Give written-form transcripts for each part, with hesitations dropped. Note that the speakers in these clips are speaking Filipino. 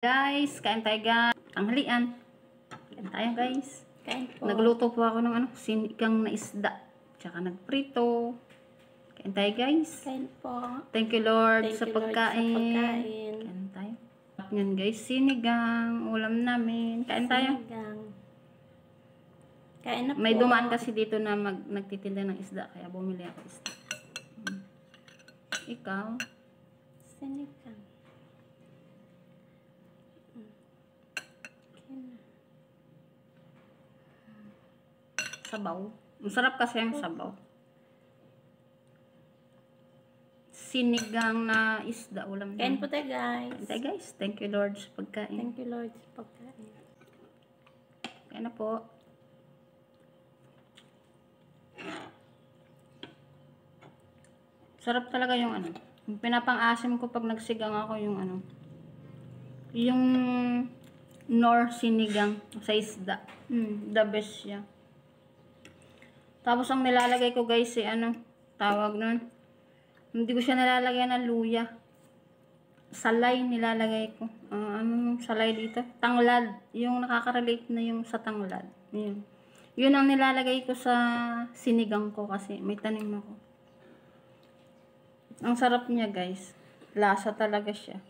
Guys, kain tayo guys. Tanghalian. Kain tayo guys. Kain po. Nagluto po ako ng sinigang na isda. Tsaka nagprito. Kain tayo guys. Kain po. Thank you Lord Thank sa you, Lord, pagkain. sa pagkain. Kain tayo. Yan guys, sinigang. Ulam namin. Kain tayo. Sinigang. Kain na po. May dumaan kasi dito na nagtitinda ng isda. Kaya bumili ako isda. Ikaw? Sinigang. Sabaw. Masarap kasi ang sabaw. Sinigang na isda. Ulam Kain namin. po tayo guys. Kain tayo guys. Thank you Lord sa pagkain. Thank you Lord sa pagkain. Kaya na po. Sarap talaga yung yung pinapang-asim ko pag nagsigang ako yung yung nor sinigang sa isda. The best siya. Tapos ang nilalagay ko guys tawag nun. Hindi ko siya nilalagay ng luya. Salay nilalagay ko. Anong salay dito? Tanglad. Yung nakaka-relate na yung sa tanglad. Yun. Yun ang nilalagay ko sa sinigang ko kasi may tanim ako. Ang sarap niya guys. Lasa talaga siya.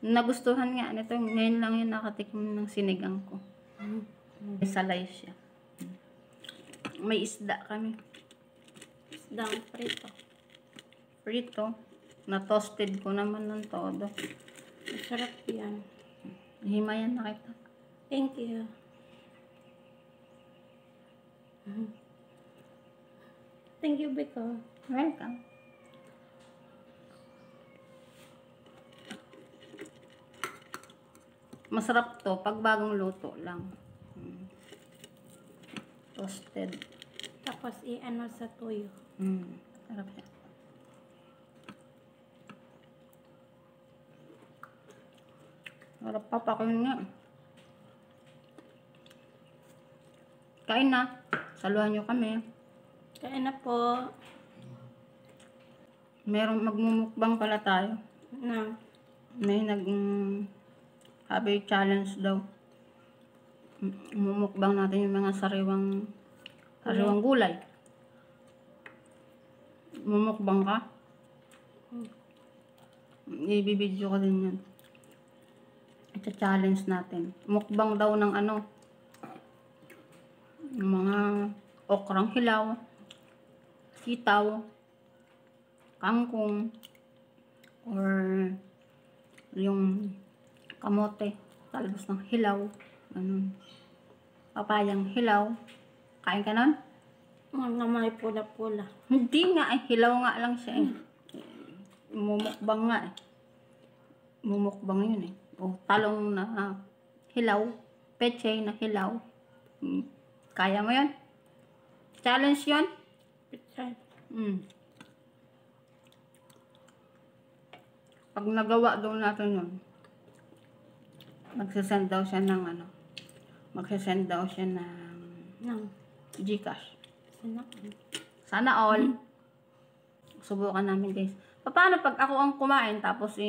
Nagustuhan nga nito. Ngayon lang yun nakatikim ng sinigang ko. May salay siya. May isda kami. Isdang prito. Prito. Na-toasted ko naman ng todo. Masarap yan. Himayan na kita. Thank you. Thank you, Biko. Welcome. Masarap to pag bagong luto lang. Toasted. Tapos i-ano sa tuyo. Sarap siya. Sarap pa nga. Kain na. Saluhan nyo kami. Kain na po. Merong magmumukbang pala tayo. Na. May happy challenge daw. Mumukbang natin yung mga sariwang gulay. Mumukbang ka? Ibibidyo ko din yan. Ita-challenge natin. Mukbang daw ng mga okrang hilaw, sitaw, kangkong, or yung kamote, talbos ng hilaw, papayang hilaw. Kain ka nun? Na may pula-pula. Hindi nga hilaw nga lang siya Mumukbang nga Mumukbang yun O talong na hilaw, pechay na hilaw. Kaya mo yun? Challenge yun? Pichay. Pag nagawa daw natin yun, magsasend daw siya ng magsasend daw siya ng Gcash. Sana all. Subukan namin guys. Paano pag ako ang kumain tapos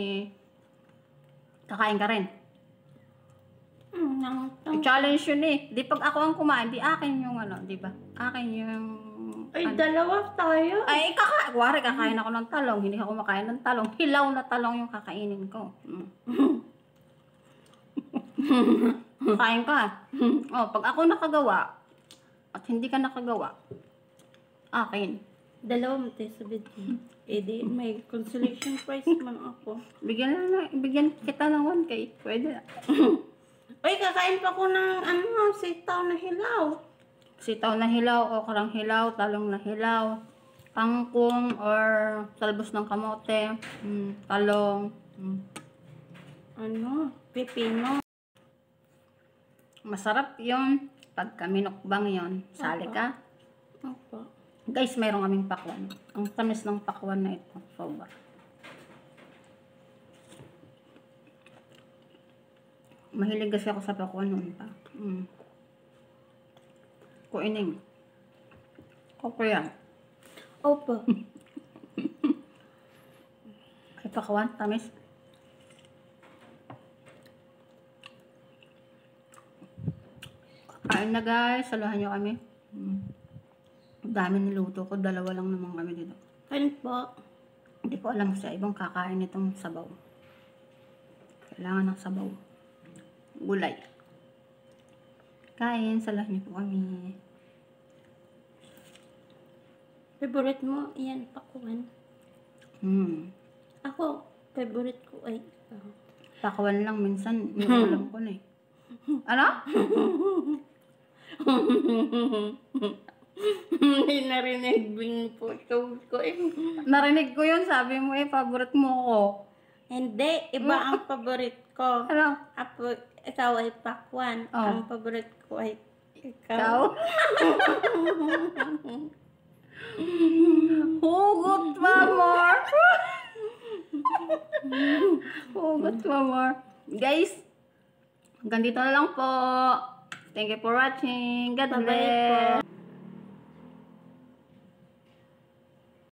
kakain ka rin? Challenge yun Di pag ako ang kumain, di akin yung di ba? Akin yung ay, dalawa tayo. Ay, kuwari kakain ako ng talong. Hindi ako kumakain ng talong. Hilaw na talong yung kakainin ko. Kain ka. Pag ako nakagawa, at hindi ka nakagawa, akin. Dalawa mo tayo sa video. Di may consolation prize man ako. Bigyan kita ng 1K. Pwede. Ay, kakain pa ko ng sitaw na hilaw. Sitaw na hilaw, okrang hilaw, talong na hilaw, kangkong, or talbos ng kamote, talong. Pipino. Masarap yun. Pagka minukbang yun. Sali ka. Opo. Guys, mayroong kaming pakwan. Ang tamis ng pakwan na ito. Sobra. Mahilig kasi ako sa pakwan noon pa. Kuining. Okay yan. Opo. Ay, pakwan, tamis. Kain na guys, saluhan nyo kami. Ang dami niluto ko, 2 lang naman kami dito. Kain po. Hindi ko alam sa ibang kakain itong sabaw. Kailangan ng sabaw. Gulay. Kain, saluhan nyo po kami. Favorite mo, yan, pakwan. Ako, favorite ko ay Pakawan lang minsan, alam ko na eh. Ano? Hindi narinig po ito ko eh. Narinig ko yun, sabi mo eh, favorite mo ko. Hindi, iba ang favorite ko. Ano? Apo, ikaw ay pakwan. Oh. Ang favorite ko ay Ikaw? Hugot pa more. Hugot pa more. Guys, hanggang dito na lang po. Thank you for watching. God Bye-bye bless. po.